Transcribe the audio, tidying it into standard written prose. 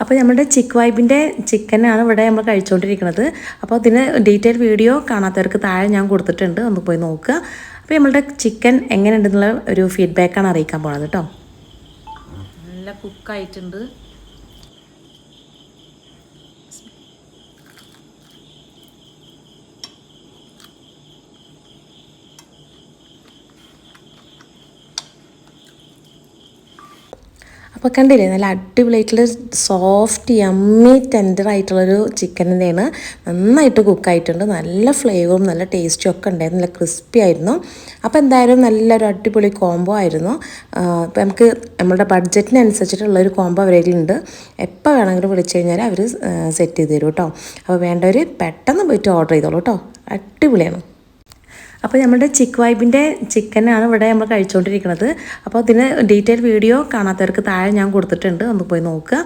അപ്പോൾ നമ്മുടെ ചിക്ക് വൈബിൻ്റെ ചിക്കനാണ് ഇവിടെ നമ്മൾ കഴിച്ചുകൊണ്ടിരിക്കുന്നത്. അപ്പോൾ അതിന് ഡീറ്റെയിൽ വീഡിയോ കാണാത്തവർക്ക് താഴെ ഞാൻ കൊടുത്തിട്ടുണ്ട്, ഒന്ന് പോയി നോക്കുക. അപ്പോൾ നമ്മളുടെ ചിക്കൻ എങ്ങനെയുണ്ടെന്നുള്ള ഒരു ഫീഡ്ബാക്കാണ് അറിയിക്കാൻ പോകുന്നത് കേട്ടോ. നല്ല കുക്കായിട്ടുണ്ട്. അപ്പോൾ കണ്ടില്ലേ, നല്ല അടിപൊളിയായിട്ടുള്ള സോഫ്റ്റ് യമ്മി ടെൻഡർ ആയിട്ടുള്ളൊരു ചിക്കൻ തന്നെയാണ്. നന്നായിട്ട് കുക്കായിട്ടുണ്ട്. നല്ല ഫ്ലേവറും നല്ല ടേസ്റ്റും ഒക്കെ ഉണ്ടായിരുന്നു. നല്ല ക്രിസ്പി ആയിരുന്നു. അപ്പോൾ എന്തായാലും നല്ലൊരു അടിപൊളി കോംബോ ആയിരുന്നു. അപ്പോൾ നമുക്ക് നമ്മളുടെ ബഡ്ജറ്റിനനുസരിച്ചിട്ടുള്ളൊരു കോംബോ അവരിലുണ്ട്. എപ്പോൾ വേണമെങ്കിലും വിളിച്ചു കഴിഞ്ഞാൽ അവർ സെറ്റ് ചെയ്ത് തരും കേട്ടോ. അപ്പോൾ വേണ്ടവർ പെട്ടെന്ന് പോയിട്ട് ഓർഡർ ചെയ്തോളൂ കേട്ടോ. അടിപൊളിയാണ്. അപ്പോൾ നമ്മുടെ ചിക്ക് വൈബിൻ്റെ ചിക്കനാണ് ഇവിടെ നമ്മൾ കഴിച്ചുകൊണ്ടിരിക്കുന്നത്. അപ്പോൾ അതിന് ഡീറ്റെയിൽ വീഡിയോ കാണാത്തവർക്ക് താഴെ ഞാൻ കൊടുത്തിട്ടുണ്ട്, ഒന്ന് പോയി നോക്കുക.